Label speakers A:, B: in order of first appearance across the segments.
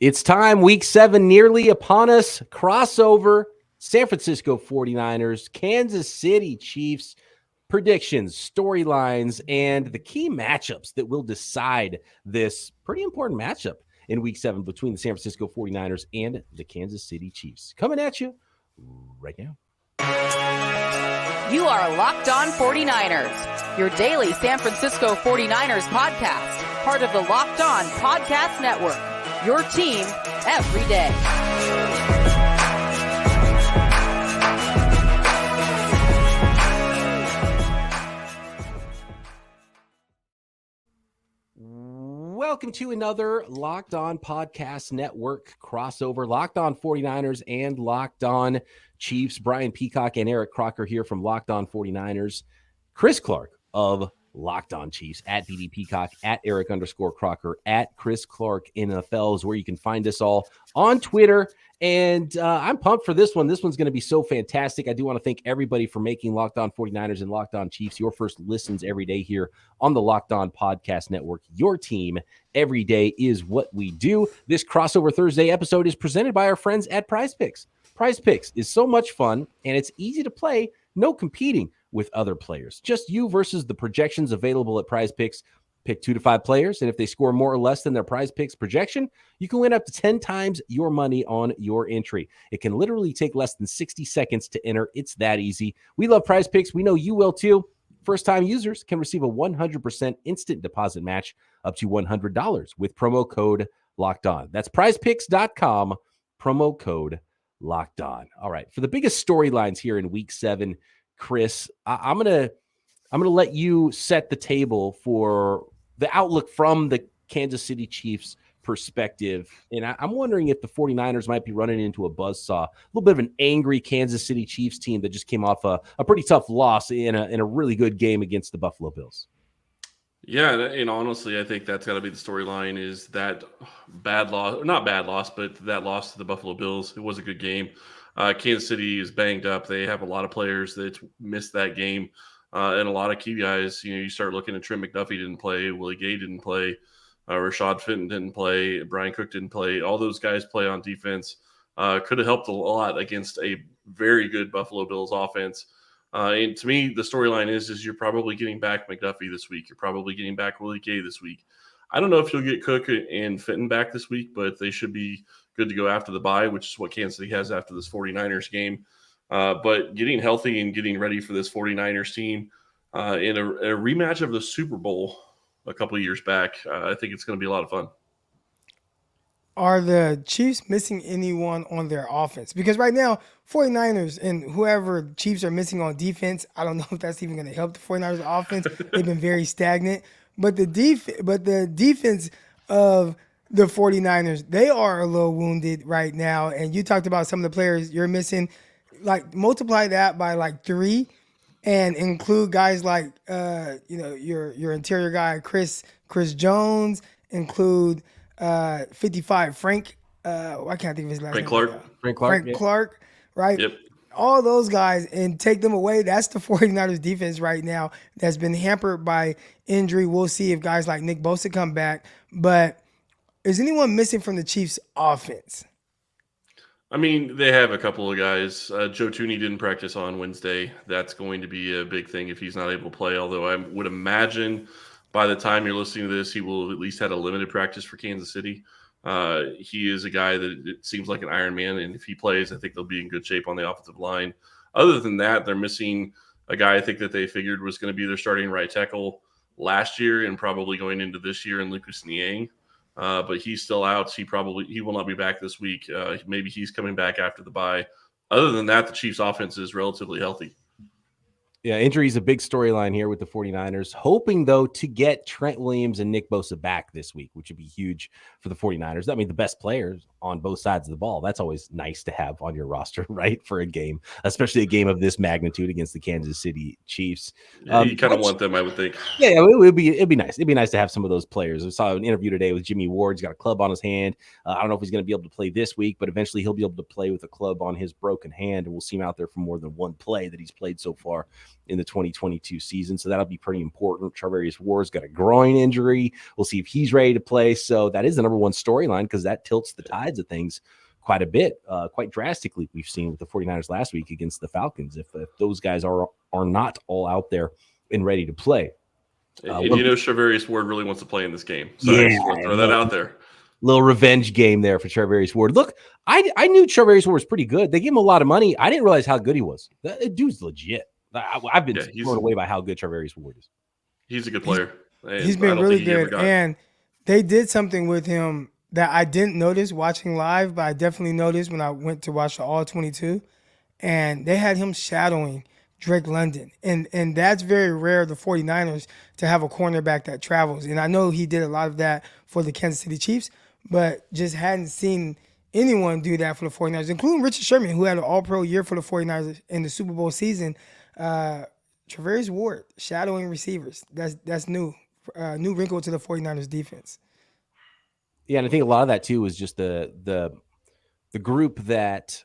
A: It's time. Week 7 nearly upon us. Crossover. San Francisco 49ers, Kansas City Chiefs. Predictions, storylines, and the key matchups that will decide this pretty important matchup in Week 7 between the San Francisco 49ers and the Kansas City Chiefs. Coming at you right now.
B: You are Locked On 49ers, your daily San Francisco 49ers podcast, part of the Locked On Podcast Network, your team every day.
A: Welcome to another Locked On Podcast Network crossover. Locked On 49ers and Locked On Chiefs. Brian Peacock and Eric Crocker here from Locked On 49ers. Chris Clark of Locked On Chiefs at BD Peacock, at Eric_Crocker, at Chris Clark NFL is where you can find us all on Twitter. And I'm pumped for this one. This one's going to be so fantastic. I do want to thank everybody for making Locked On 49ers and Locked On Chiefs your first listens every day here on the Locked On Podcast Network. Your team every day is what we do. This Crossover Thursday episode is presented by our friends at PrizePicks. PrizePicks is so much fun, and it's easy to play. No competing with other players. Just you versus the projections available at PrizePicks. Pick 2 to 5 players, and if they score more or less than their PrizePicks projection, you can win up to 10 times your money on your entry. It can literally take less than 60 seconds to enter. It's that easy. We love PrizePicks. We know you will too. First-time users can receive a 100% instant deposit match up to $100 with promo code LOCKEDON. That's prizepicks.com, promo code LOCKEDON. All right, for the biggest storylines here in Week 7, Chris, I'm gonna let you set the table for the outlook from the Kansas City Chiefs perspective. And I'm wondering if the 49ers might be running into a buzzsaw, a little bit of an angry Kansas City Chiefs team that just came off a pretty tough loss in a really good game against the Buffalo Bills.
C: Yeah, and honestly, I think that's got to be the storyline is that bad loss, not bad loss, but that loss to the Buffalo Bills. It was a good game. Kansas City is banged up. They have a lot of players that missed that game. And a lot of key guys, you start looking at Trent McDuffie didn't play, Willie Gay didn't play, Rashad Fenton didn't play, Brian Cook didn't play. All those guys play on defense. Could have helped a lot against a very good Buffalo Bills offense. And to me, the storyline is you're probably getting back McDuffie this week. You're probably getting back Willie Gay this week. I don't know if you'll get Cook and Fenton back this week, but they should be good to go after the bye, which is what Kansas City has after this 49ers game. But getting healthy and getting ready for this 49ers team in a rematch of the Super Bowl a couple of years back, I think it's going to be a lot of fun.
D: Are the Chiefs missing anyone on their offense? Because right now, 49ers and whoever Chiefs are missing on defense, I don't know if that's even going to help the 49ers offense. They've been very stagnant. But the defense of the 49ers, they are a little wounded right now. And you talked about some of the players you're missing. Like, multiply that by like 3 and include guys like your interior guy Chris Jones, include 55 Frank I can't think of his last name. Frank Clark, right?
C: Yep.
D: All those guys, and take them away. That's the 49ers defense right now that's been hampered by injury. We'll see if guys like Nick Bosa come back. But is anyone missing from the Chiefs offense?
C: I mean, they have a couple of guys. Joe Thuney didn't practice on Wednesday. That's going to be a big thing if he's not able to play, although I would imagine by the time you're listening to this, he will have at least had a limited practice for Kansas City. He is a guy that it seems like an Iron Man, and if he plays, I think they'll be in good shape on the offensive line. Other than that, they're missing a guy I think that they figured was going to be their starting right tackle last year and probably going into this year in Lucas Niang. But he's still out. He will not be back this week. Maybe he's coming back after the bye. Other than that, the Chiefs' offense is relatively healthy.
A: Yeah, injury is a big storyline here with the 49ers, hoping, though, to get Trent Williams and Nick Bosa back this week, which would be huge for the 49ers. I mean, the best players on both sides of the ball. That's always nice to have on your roster, right, for a game, especially a game of this magnitude against the Kansas City Chiefs.
C: Yeah, you kind of want them, I would think.
A: Yeah, it'd be nice. It'd be nice to have some of those players. I saw an interview today with Jimmy Ward. He's got a club on his hand. I don't know if he's going to be able to play this week, but eventually he'll be able to play with a club on his broken hand, and we'll see him out there for more than one play that he's played so far in the 2022 season. So that'll be pretty important. Charvarius Ward's got a groin injury. We'll see if he's ready to play. So that is the number one storyline because that tilts the tides of things quite a bit, quite drastically. We've seen with the 49ers last week against the Falcons. If those guys are not all out there and ready to play.
C: And Charvarius Ward really wants to play in this game. So
A: yeah,
C: I just want to throw that out there.
A: Little revenge game there for Charvarius Ward. Look, I knew Charvarius Ward was pretty good. They gave him a lot of money. I didn't realize how good he was. That dude's legit. I've been blown away by how good Charvarius Ward is.
C: He's a good player.
D: He's been really good. And they did something with him that I didn't notice watching live, but I definitely noticed when I went to watch the All 22. And they had him shadowing Drake London. And that's very rare, the 49ers, to have a cornerback that travels. And I know he did a lot of that for the Kansas City Chiefs, but just hadn't seen anyone do that for the 49ers, including Richard Sherman, who had an all-pro year for the 49ers in the Super Bowl season. Charvarius Ward, shadowing receivers. That's new. New wrinkle to the 49ers defense.
A: Yeah, and I think a lot of that, too, is just the group that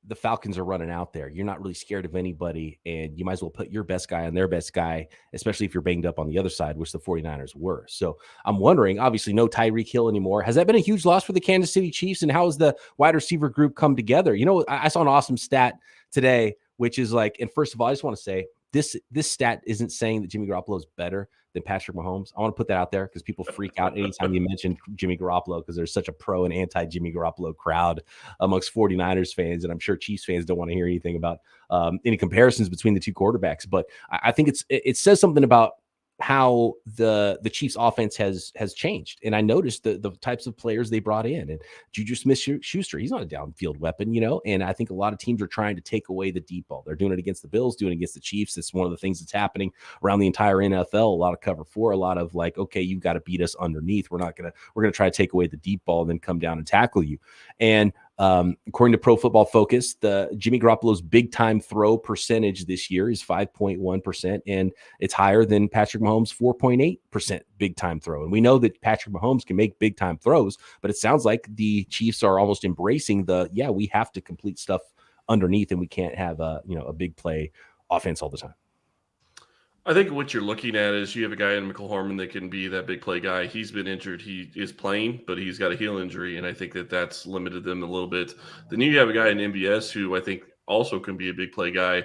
A: the Falcons are running out there. You're not really scared of anybody, and you might as well put your best guy on their best guy, especially if you're banged up on the other side, which the 49ers were. So I'm wondering, obviously no Tyreek Hill anymore. Has that been a huge loss for the Kansas City Chiefs, and how has the wide receiver group come together? I saw an awesome stat today, which is like, and first of all, I just want to say this stat isn't saying that Jimmy Garoppolo is better than Patrick Mahomes. I want to put that out there because people freak out anytime you mention Jimmy Garoppolo because there's such a pro and anti-Jimmy Garoppolo crowd amongst 49ers fans, and I'm sure Chiefs fans don't want to hear anything about any comparisons between the two quarterbacks. But I think it says something about how the Chiefs offense has changed. And I noticed the types of players they brought in. And Juju Smith-Schuster, he's not a downfield weapon, and I think a lot of teams are trying to take away the deep ball. They're doing it against the Bills, doing it against the Chiefs. It's one of the things that's happening around the entire NFL. A lot of cover four, a lot of like, okay, you've got to beat us underneath. We're going to try to take away the deep ball and then come down and tackle you. And according to Pro Football Focus, the Jimmy Garoppolo's big time throw percentage this year is 5.1%, and it's higher than Patrick Mahomes' 4.8% big time throw. And we know that Patrick Mahomes can make big time throws, but it sounds like the Chiefs are almost embracing we have to complete stuff underneath, and we can't have a big play offense all the time.
C: I think what you're looking at is you have a guy in Mecole Hardman that can be that big play guy. He's been injured. He is playing, but he's got a heel injury, and I think that's limited them a little bit. Then you have a guy in MBS who I think also can be a big play guy,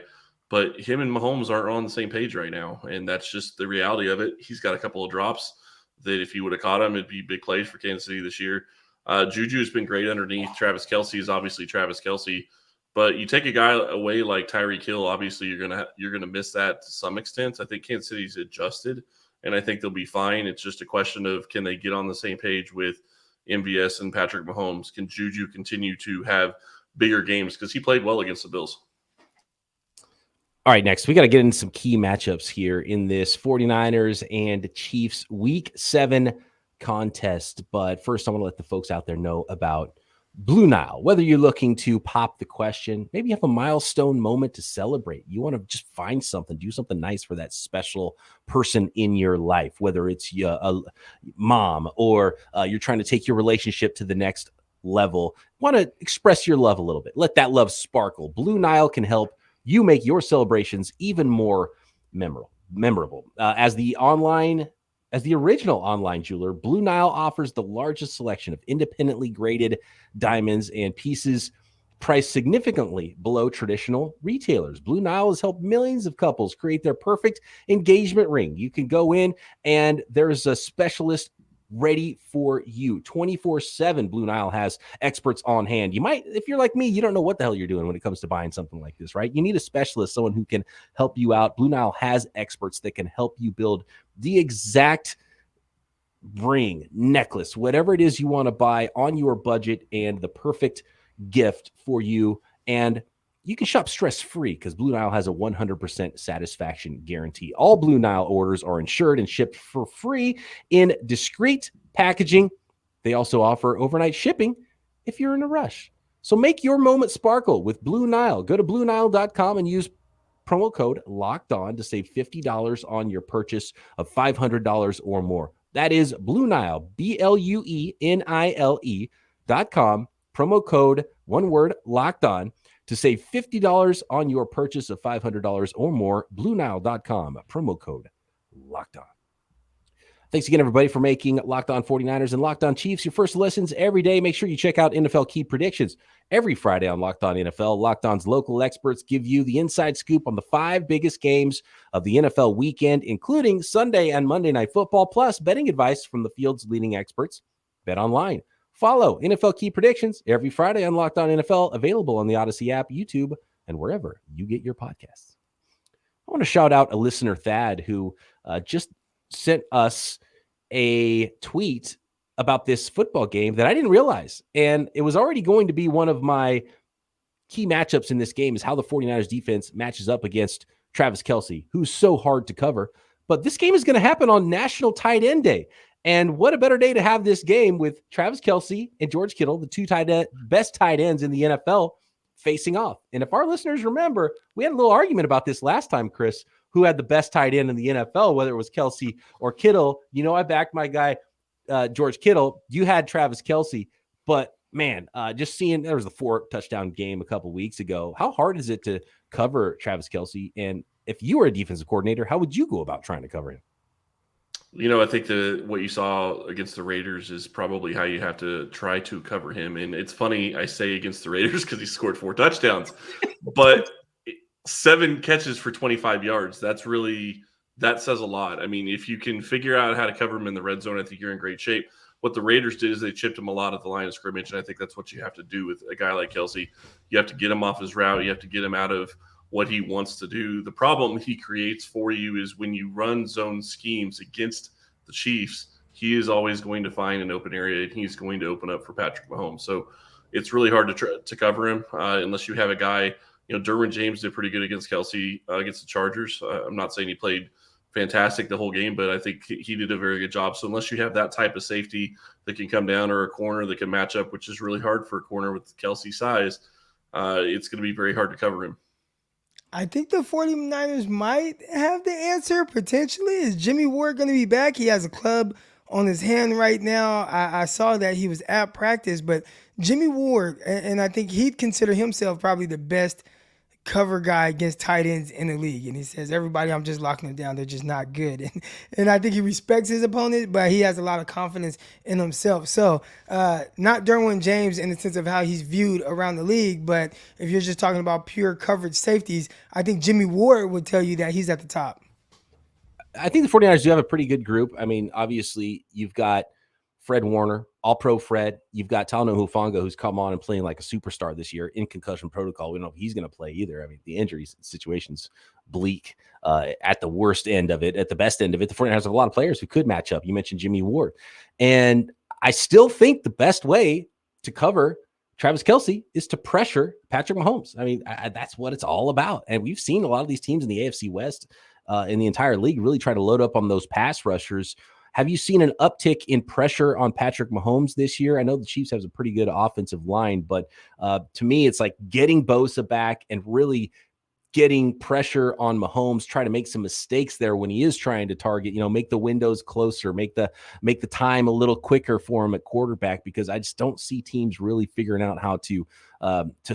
C: but him and Mahomes aren't on the same page right now, and that's just the reality of it. He's got a couple of drops that if he would have caught him, it'd be big plays for Kansas City this year. Juju has been great underneath. Travis Kelce is obviously Travis Kelce. But you take a guy away like Tyreek Hill, obviously you're gonna miss that to some extent. I think Kansas City's adjusted, and I think they'll be fine. It's just a question of can they get on the same page with MVS and Patrick Mahomes? Can Juju continue to have bigger games because he played well against the Bills?
A: All right, next we got to get into some key matchups here in this 49ers and Chiefs Week 7 contest. But first, I want to let the folks out there know about Blue Nile. Whether you're looking to pop the question, maybe you have a milestone moment to celebrate, you want to just find something, do something nice for that special person in your life, whether it's a mom or you're trying to take your relationship to the next level, want to express your love a little bit, let that love sparkle. Blue Nile can help you make your celebrations even more memorable. As the original online jeweler, Blue Nile offers the largest selection of independently graded diamonds and pieces priced significantly below traditional retailers. Blue Nile has helped millions of couples create their perfect engagement ring. You can go in and there's a specialist ready for you 24/7. Blue Nile has experts on hand. You might, if you're like me, you don't know what the hell you're doing when it comes to buying something like this, right? You need a specialist, someone who can help you out. Blue Nile has experts that can help you build the exact ring, necklace, whatever it is you want to buy on your budget and the perfect gift for you. And you can shop stress-free because Blue Nile has a 100% satisfaction guarantee. All Blue Nile orders are insured and shipped for free in discreet packaging. They also offer overnight shipping if you're in a rush. So make your moment sparkle with Blue Nile. Go to BlueNile.com and use promo code LOCKEDON to save $50 on your purchase of $500 or more. That is Blue Nile, BLUENILE.com. Promo code, one word, LOCKEDON to save $50 on your purchase of $500 or more. BlueNile.com, promo code Locked On. Thanks again, everybody, for making Locked On 49ers and Locked On Chiefs your first listens every day. Make sure you check out NFL Key Predictions every Friday on Locked On NFL. Locked On's local experts give you the inside scoop on the 5 biggest games of the NFL weekend, including Sunday and Monday Night Football, plus betting advice from the field's leading experts. BetOnline. Follow NFL Key Predictions every Friday on Locked On NFL, available on the Odyssey app, YouTube, and wherever you get your podcasts. I want to shout out a listener, Thad, who just sent us a tweet about this football game that I didn't realize. And it was already going to be one of my key matchups in this game, is how the 49ers defense matches up against Travis Kelce, who's so hard to cover. But this game is going to happen on National Tight End Day. And what a better day to have this game with Travis Kelce and George Kittle, the 2 best tight ends in the NFL, facing off. And if our listeners remember, we had a little argument about this last time, Chris, who had the best tight end in the NFL, whether it was Kelce or Kittle. You know, I backed my guy, George Kittle. You had Travis Kelce. But, man, just seeing there was a 4-touchdown game a couple weeks ago. How hard is it to cover Travis Kelce? And if you were a defensive coordinator, how would you go about trying to cover him?
C: You know, I think what you saw against the Raiders is probably how you have to try to cover him. And it's funny, I say against the Raiders because he scored 4 touchdowns. But 7 catches for 25 yards. That says a lot. I mean, if you can figure out how to cover him in the red zone, I think you're in great shape. What the Raiders did is they chipped him a lot at the line of scrimmage, and I think that's what you have to do with a guy like Kelce. You have to get him off his route. You have to get him out of what he wants to do. The problem he creates for you is when you run zone schemes against the Chiefs, he is always going to find an open area, and he's going to open up for Patrick Mahomes. So it's really hard to cover him unless you have a guy. You know, Derwin James did pretty good against Kelce, against the Chargers. I'm not saying he played fantastic the whole game, but I think he did a very good job. So unless you have that type of safety that can come down, or a corner that can match up, which is really hard for a corner with Kelce's size, it's going to be very hard to cover him.
D: I think the 49ers might have the answer, potentially. Is Jimmy Ward going to be back? He has a club on his hand right now. I saw that he was at practice, but Jimmy Ward, and I think he'd consider himself probably the best cover guy against tight ends in the league. And he says, everybody, I'm just locking them down. They're just not good. And I think he respects his opponent, but he has a lot of confidence in himself. So not Derwin James in the sense of how he's viewed around the league, but if you're just talking about pure coverage safeties, I think Jimmy Ward would tell you that he's at the top.
A: I think the 49ers do have a pretty good group. I mean, obviously, you've got Fred Warner, all-pro Fred. You've got Talanoa Hufanga, who's come on and playing like a superstar this year in concussion protocol. We don't know if he's going to play either. I mean, the injury situation's bleak at the worst end of it. At the best end of it, the 49ers have a lot of players who could match up. You mentioned Jimmy Ward. And I still think the best way to cover Travis Kelce is to pressure Patrick Mahomes. I mean, that's what it's all about. And we've seen a lot of these teams in the AFC West in the entire league really try to load up on those pass rushers. Have you seen an uptick in pressure on Patrick Mahomes this year? I know the Chiefs have a pretty good offensive line, but to me, it's like getting Bosa back and really getting pressure on Mahomes, try to make some mistakes there when he is trying to target, make the windows closer, make the time a little quicker for him at quarterback, because I just don't see teams really figuring out how to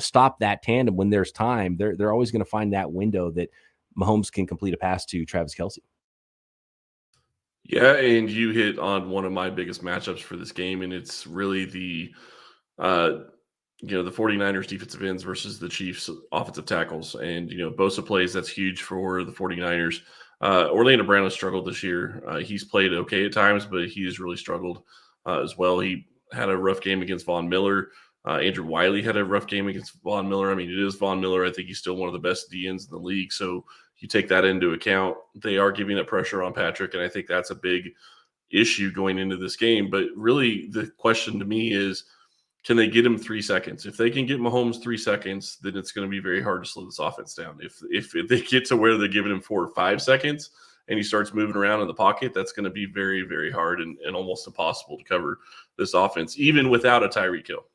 A: stop that tandem when there's time. They're always going to find that window that Mahomes can complete a pass to Travis Kelce.
C: Yeah, and you hit on one of my biggest matchups for this game, and it's really the 49ers defensive ends versus the Chiefs offensive tackles. And, Bosa plays, that's huge for the 49ers. Orlando Brown has struggled this year. He's played okay at times, but he has really struggled as well. He had a rough game against Von Miller. Andrew Wiley had a rough game against Von Miller. I mean, it is Von Miller. I think he's still one of the best DNs in the league. So you take that into account. They are giving up pressure on Patrick, and I think that's a big issue going into this game. But really, the question to me is, can they get him 3 seconds? If they can get Mahomes 3 seconds, then it's going to be very hard to slow this offense down. If they get to where they're giving him 4 or 5 seconds and he starts moving around in the pocket, that's going to be very, very hard and almost impossible to cover this offense, even without a Tyreek Hill.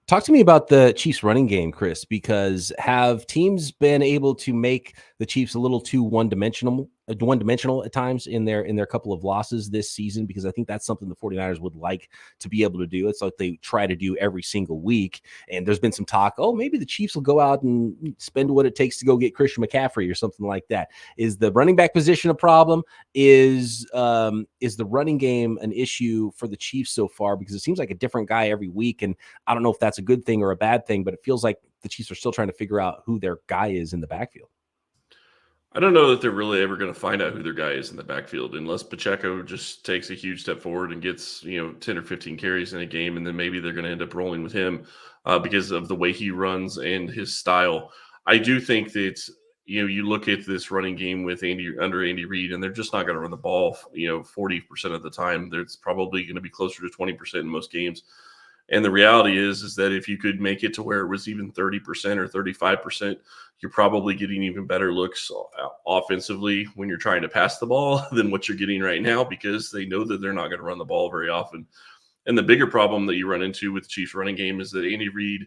A: Talk to me about the Chiefs running game, Chris, because have teams been able to make the Chiefs a little too one-dimensional one-dimensional at times in their couple of losses this season, because I think that's something the 49ers would like to be able to do. It's like they try to do every single week. And there's been some talk, maybe the Chiefs will go out and spend what it takes to go get Christian McCaffrey or something like that. Is the running back position a problem? Is the running game an issue for the Chiefs so far? Because it seems like a different guy every week. And I don't know if that's a good thing or a bad thing, but it feels like the Chiefs are still trying to figure out who their guy is in the backfield.
C: I don't know that they're really ever going to find out who their guy is in the backfield unless Pacheco just takes a huge step forward and gets 10 or 15 carries in a game, and then maybe they're going to end up rolling with him because of the way he runs and his style. I do think that you look at this running game with under Andy Reid, and they're just not going to run the ball 40% of the time. There's probably going to be closer to 20% in most games. And the reality is that if you could make it to where it was even 30% or 35%, you're probably getting even better looks offensively when you're trying to pass the ball than what you're getting right now, because they know that they're not going to run the ball very often. And the bigger problem that you run into with the Chiefs running game is that Andy Reid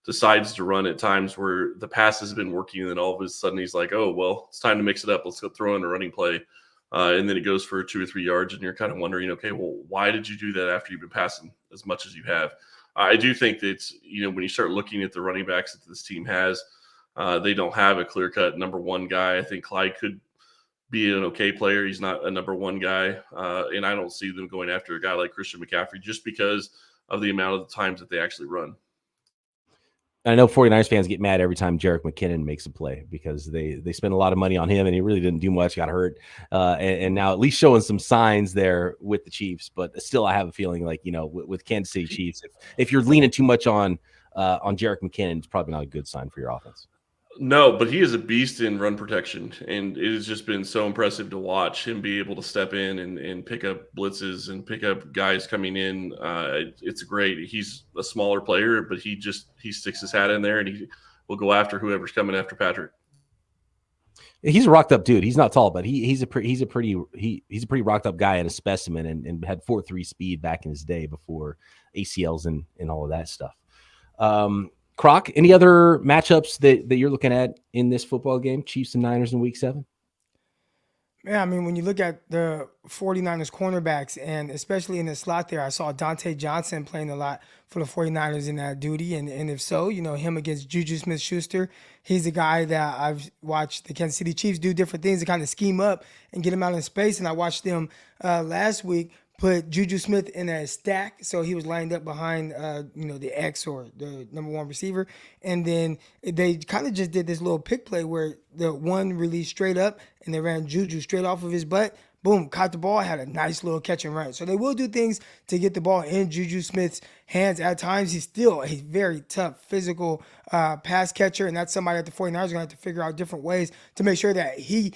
C: decides to run at times where the pass has been working, and then all of a sudden he's like, oh, well, it's time to mix it up. Let's go throw in a running play. And then it goes for 2 or 3 yards, and you're kind of wondering, okay, well, why did you do that after you've been passing as much as you have? I do think that, when you start looking at the running backs that this team has, they don't have a clear-cut number one guy. I think Clyde could be an okay player. He's not a number one guy. And I don't see them going after a guy like Christian McCaffrey just because of the amount of the times that they actually run.
A: I know 49ers fans get mad every time Jerick McKinnon makes a play because they spend a lot of money on him and he really didn't do much, got hurt. And now at least showing some signs there with the Chiefs. But still, I have a feeling like, with Kansas City Chiefs, if you're leaning too much on Jerick McKinnon, it's probably not a good sign for your offense.
C: No, but he is a beast in run protection, and it has just been so impressive to watch him be able to step in and pick up blitzes and pick up guys coming in. It's great. He's a smaller player, but he sticks his hat in there, and he will go after whoever's coming after Patrick.
A: He's a rocked up dude. He's not tall, but he's a pretty rocked up guy and a specimen, and had 4.3 speed back in his day before ACLs and all of that stuff. Croc, any other matchups that you're looking at in this football game, Chiefs and Niners in Week 7?
D: Yeah, I mean, when you look at the 49ers cornerbacks, and especially in the slot there, I saw Dante Johnson playing a lot for the 49ers in that duty. And if so, him against Juju Smith-Schuster, he's a guy that I've watched the Kansas City Chiefs do different things to kind of scheme up and get him out in space. And I watched them last week put Juju Smith in a stack, so he was lined up behind, the X or the number one receiver, and then they kind of just did this little pick play where the one released straight up, and they ran Juju straight off of his butt. Boom, caught the ball, had a nice little catch and run. So they will do things to get the ball in Juju Smith's hands at times. He's still a very tough, physical pass catcher, and that's somebody that the 49ers are going to have to figure out different ways to make sure that he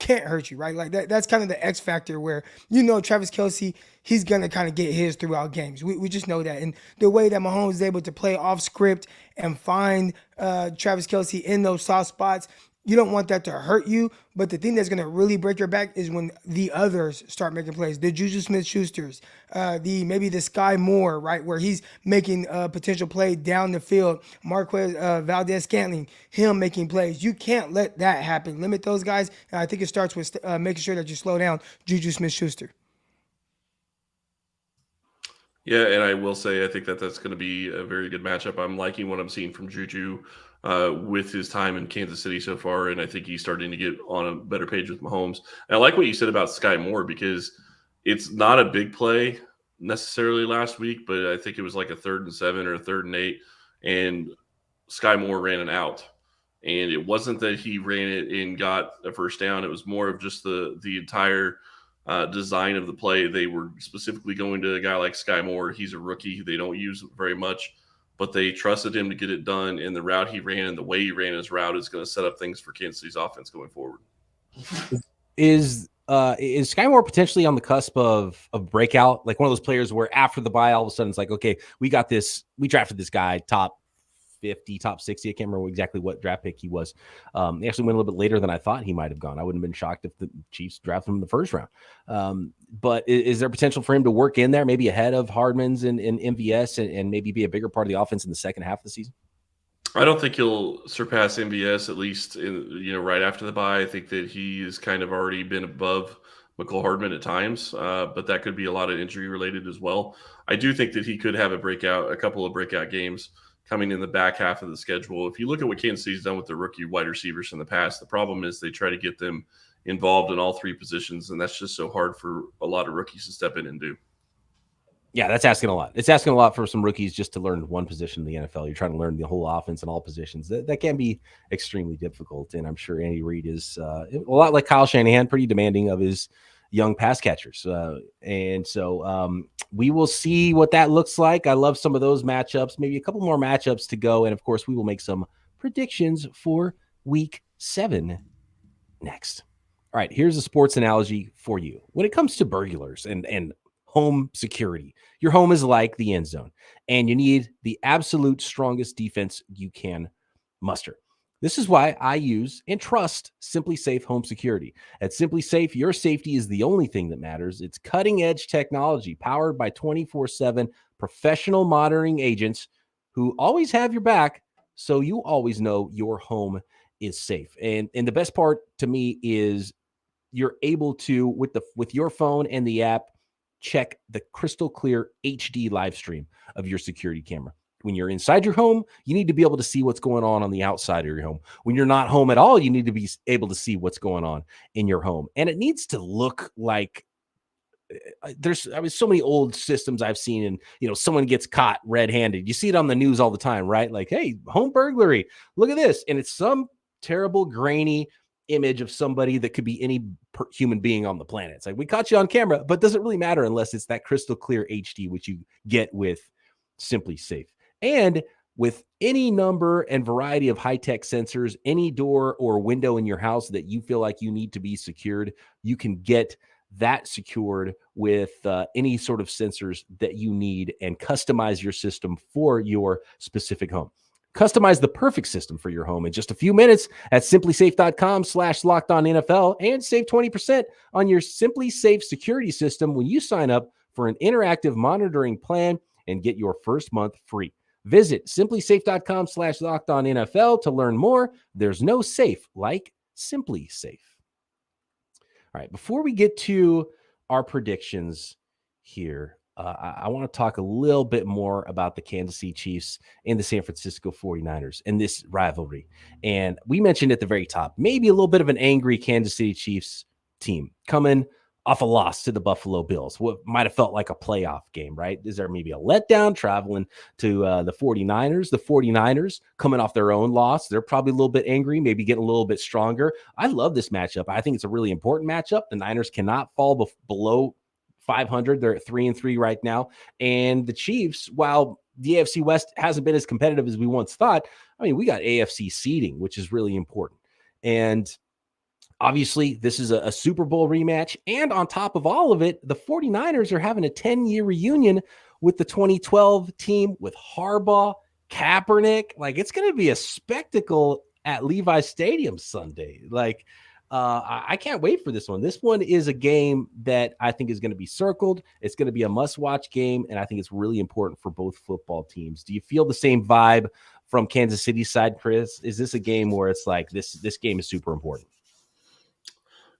D: can't hurt you, right? Like that's kind of the X factor where Travis Kelce, he's gonna kind of get his throughout games. We just know that, and the way that Mahomes is able to play off script and find Travis Kelce in those soft spots, you don't want that to hurt you. But the thing that's gonna really break your back is when the others start making plays. The Juju Smith-Schusters, maybe the Sky Moore, right, where he's making a potential play down the field. Marquez Valdez-Scantling, him making plays. You can't let that happen. Limit those guys. And I think it starts with making sure that you slow down Juju Smith-Schuster.
C: Yeah, and I will say I think that's going to be a very good matchup. I'm liking what I'm seeing from Juju with his time in Kansas City so far, and I think he's starting to get on a better page with Mahomes. And I like what you said about Sky Moore, because it's not a big play necessarily last week, but I think it was like a 3rd and 7 or a 3rd and 8, and Sky Moore ran an out. And it wasn't that he ran it and got a first down. It was more of just the entire design of the play. They were specifically going to a guy like Sky Moore. He's a rookie. They don't use very much, but they trusted him to get it done. And the route he ran and the way he ran his route is going to set up things for Kansas City's offense going forward.
A: Is Sky Moore potentially on the cusp of breakout? Like one of those players where after the bye, all of a sudden it's like, okay, we got this. We drafted this guy top 50, top 60. I can't remember exactly what draft pick he was. He actually went a little bit later than I thought he might have gone. I wouldn't have been shocked if the Chiefs drafted him in the first round. But is there potential for him to work in there, maybe ahead of Hardman's and MVS, and maybe be a bigger part of the offense in the second half of the season?
C: I don't think he'll surpass MVS at least right after the bye. I think that he has kind of already been above McCole Hardman at times, but that could be a lot of injury related as well. I do think that he could have a couple of breakout games coming in the back half of the schedule. If you look at what Kansas City's done with the rookie wide receivers in the past, the problem is they try to get them involved in all three positions, and that's just so hard for a lot of rookies to step in and do.
A: Yeah, that's asking a lot. It's asking a lot for some rookies just to learn one position in the NFL. You're trying to learn the whole offense and all positions. That can be extremely difficult, and I'm sure Andy Reid is a lot like Kyle Shanahan, pretty demanding of his young pass catchers. And so we will see what that looks like. I love some of those matchups, maybe a couple more matchups to go. And, of course, we will make some predictions for Week 7 next. All right, here's a sports analogy for you. When it comes to burglars and home security, your home is like the end zone, and you need the absolute strongest defense you can muster. This is why I use and trust SimpliSafe Home Security. At SimpliSafe, your safety is the only thing that matters. It's cutting-edge technology powered by 24/7 professional monitoring agents who always have your back, so you always know your home is safe. And the best part to me is you're able to, with your phone and the app, check the crystal clear HD live stream of your security camera. When you're inside your home, you need to be able to see what's going on the outside of your home. When you're not home at all, you need to be able to see what's going on in your home. And it needs to look like there's so many old systems I've seen, and someone gets caught red-handed. You see it on the news all the time, right? Like, hey, home burglary, look at this. And it's some terrible, grainy image of somebody that could be any human being on the planet. It's like, we caught you on camera, but doesn't really matter unless it's that crystal clear HD, which you get with SimpliSafe. And with any number and variety of high-tech sensors, any door or window in your house that you feel like you need to be secured, you can get that secured with any sort of sensors that you need and customize your system for your specific home. Customize the perfect system for your home in just a few minutes at simplisafe.com/lockedonnfl and save 20% on your SimpliSafe security system when you sign up for an interactive monitoring plan and get your first month free. Visit simplisafe.com/lockedonnfl to learn more. There's no safe like SimpliSafe. All right, before we get to our predictions here, I want to talk a little bit more about the Kansas City Chiefs and the San Francisco 49ers and this rivalry. And we mentioned at the very top, maybe a little bit of an angry Kansas City Chiefs team coming off a loss to the Buffalo Bills, what might have felt like a playoff game, right? Is there maybe a letdown traveling to the 49ers? The 49ers coming off their own loss. They're probably a little bit angry, maybe getting a little bit stronger. I love this matchup. I think it's a really important matchup. The Niners cannot fall below 500. They're at 3-3 right now. And the Chiefs, while the AFC West hasn't been as competitive as we once thought, I mean, we got AFC seeding, which is really important. And obviously, this is a Super Bowl rematch. And on top of all of it, the 49ers are having a 10-year reunion with the 2012 team with Harbaugh, Kaepernick. Like, it's going to be a spectacle at Levi Stadium Sunday. Like, I can't wait for this one. This one is a game that I think is going to be circled. It's going to be a must-watch game, and I think it's really important for both football teams. Do you feel the same vibe from Kansas City's side, Chris? Is this a game where it's like this game is super important?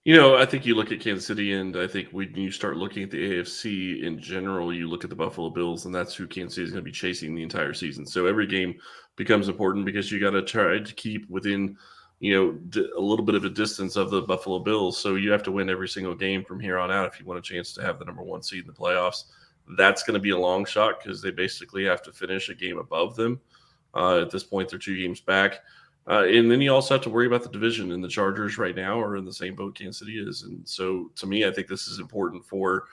C: I think you look at Kansas City, and I think when you start looking at the AFC in general, you look at the Buffalo Bills, and that's who Kansas City is going to be chasing the entire season. So every game becomes important because you got to try to keep within, a little bit of a distance of the Buffalo Bills. So you have to win every single game from here on out if you want a chance to have the number one seed in the playoffs. That's going to be a long shot because they basically have to finish a game above them. At this point, they're 2 games back. And then you also have to worry about the division, and the Chargers right now are in the same boat Kansas City is. And so to me, I think this is important for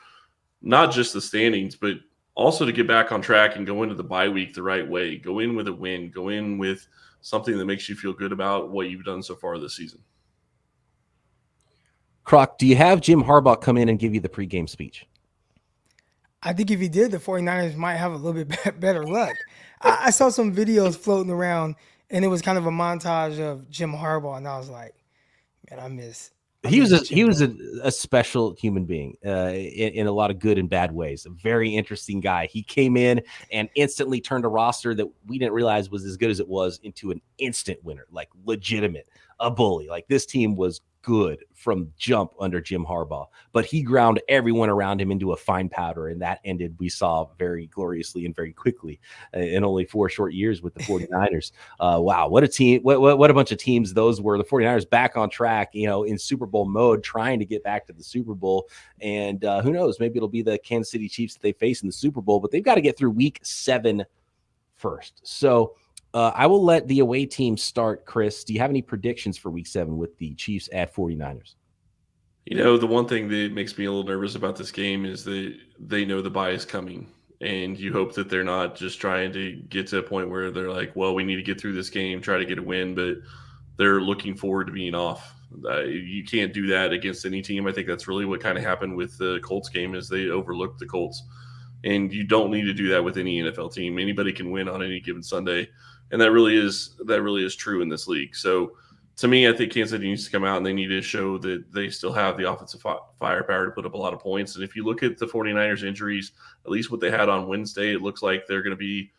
C: not just the standings, but also to get back on track and go into the bye week the right way. Go in with a win. Go in with something that makes you feel good about what you've done so far this season.
A: Croc, do you have Jim Harbaugh come in and give you the pregame speech?
D: I think if he did, the 49ers might have a little bit better luck. I saw some videos floating around, and it was kind of a montage of Jim Harbaugh, and I was like, man, I miss
A: He was a special human being in a lot of good and bad ways. A very interesting guy. He came in and instantly turned a roster that we didn't realize was as good as it was into an instant winner, like legitimate, a bully. Like this team was good from jump under Jim Harbaugh, but he ground everyone around him into a fine powder, and that ended, we saw, very gloriously and very quickly in only 4 short years with the 49ers. Wow, what a team, what a bunch of teams those were. The 49ers back on track, in Super Bowl mode, trying to get back to the Super Bowl, and who knows, maybe it'll be the Kansas City Chiefs that they face in the Super Bowl, but they've got to get through week 7 first. So I will let the away team start. Chris, do you have any predictions for week 7 with the Chiefs at 49ers?
C: The one thing that makes me a little nervous about this game is that they know the bye is coming. And you hope that they're not just trying to get to a point where they're like, well, we need to get through this game, try to get a win, but they're looking forward to being off. You can't do that against any team. I think that's really what kind of happened with the Colts game, is they overlooked the Colts. And you don't need to do that with any NFL team. Anybody can win on any given Sunday. And that really is true in this league. So to me, I think Kansas City needs to come out and they need to show that they still have the offensive firepower to put up a lot of points. And if you look at the 49ers injuries, at least what they had on Wednesday, it looks like they're going to be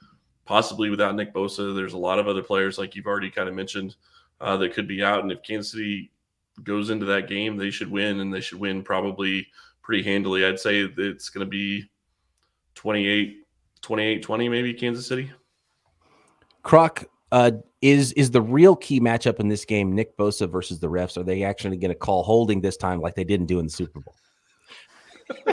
C: possibly without Nick Bosa. There's a lot of other players, like you've already kind of mentioned, that could be out. And if Kansas City goes into that game, they should win, and they should win probably pretty handily. I'd say that it's going to be 28-20 maybe, Kansas City.
A: Croc, is the real key matchup in this game Nick Bosa versus the refs? Are they actually going to call holding this time like they didn't do in the Super Bowl?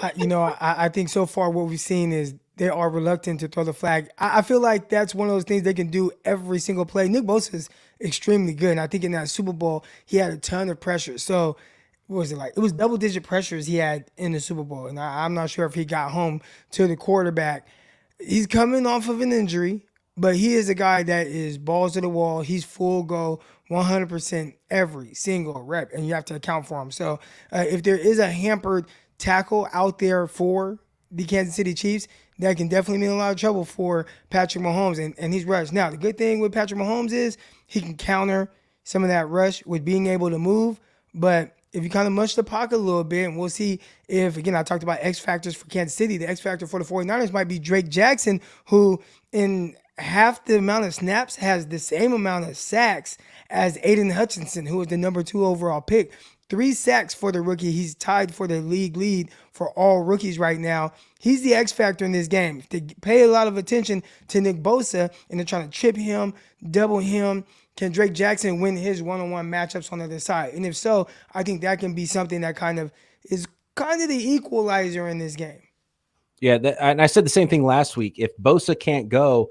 D: I think so far what we've seen is they are reluctant to throw the flag. I feel like that's one of those things they can do every single play. Nick Bosa is extremely good, and I think in that Super Bowl he had a ton of pressure. So what was it like? It was double-digit pressures he had in the Super Bowl, and I'm not sure if he got home to the quarterback. He's coming off of an injury, but he is a guy that is balls to the wall. He's full go, 100% every single rep, and you have to account for him. So if there is a hampered tackle out there for the Kansas City Chiefs, that can definitely mean a lot of trouble for Patrick Mahomes, and he's rushed. Now, the good thing with Patrick Mahomes is he can counter some of that rush with being able to move, but if you kind of mush the pocket a little bit, and we'll see if, again, I talked about X factors for Kansas City. The X factor for the 49ers might be Drake Jackson, who in half the amount of snaps has the same amount of sacks as Aiden Hutchinson, who is the number 2 overall pick. 3 sacks for the rookie. He's tied for the league lead for all rookies right now. He's the X factor in this game. If they pay a lot of attention to Nick Bosa and they're trying to trip him, double him, can Drake Jackson win his one-on-one matchups on the other side? And if so, I think that can be something that is kind of the equalizer in this game.
A: Yeah, and I said the same thing last week. If Bosa can't go,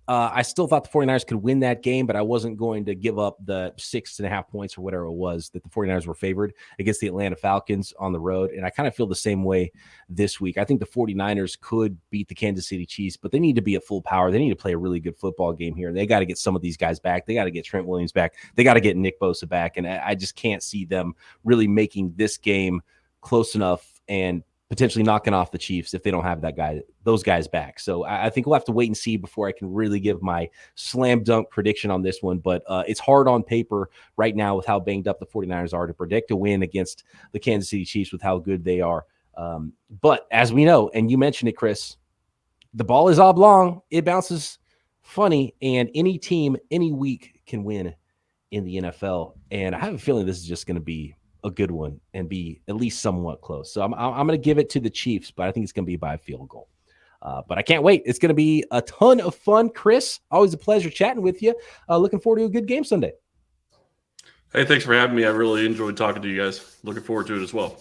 A: I still thought the 49ers could win that game, but I wasn't going to give up the 6.5 points or whatever it was that the 49ers were favored against the Atlanta Falcons on the road. And I kind of feel the same way this week. I think the 49ers could beat the Kansas City Chiefs, but they need to be at full power. They need to play a really good football game here. And they got to get some of these guys back. They got to get Trent Williams back. They got to get Nick Bosa back. And I just can't see them really making this game close enough and potentially knocking off the Chiefs if they don't have those guys back. So I think we'll have to wait and see before I can really give my slam dunk prediction on this one. But it's hard on paper right now with how banged up the 49ers are to predict a win against the Kansas City Chiefs with how good they are. But as we know, and you mentioned it, Chris, the ball is oblong. It bounces funny, and any team, any week can win in the NFL. And I have a feeling this is just going to be a good one and be at least somewhat close. So I'm going to give it to the Chiefs, but I think it's going to be by a field goal. But I can't wait. It's going to be a ton of fun. Chris, always a pleasure chatting with you. Looking forward to a good game Sunday.
C: Hey, thanks for having me. I really enjoyed talking to you guys. Looking forward to it as well.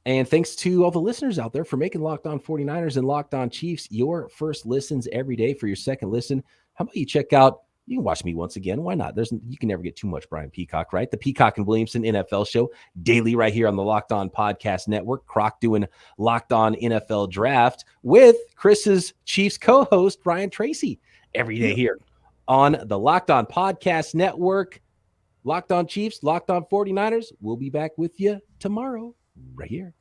A: And thanks to all the listeners out there for making Locked On 49ers and Locked On Chiefs your first listens every day. For your second listen, how about you check out, you can watch me once again. Why not? You can never get too much Brian Peacock, right? The Peacock and Williamson NFL show daily right here on the Locked On Podcast Network. Croc doing Locked On NFL Draft with Chris's Chiefs co-host, Brian Tracy, every day here on the Locked On Podcast Network. Locked On Chiefs, Locked On 49ers. We'll be back with you tomorrow right here.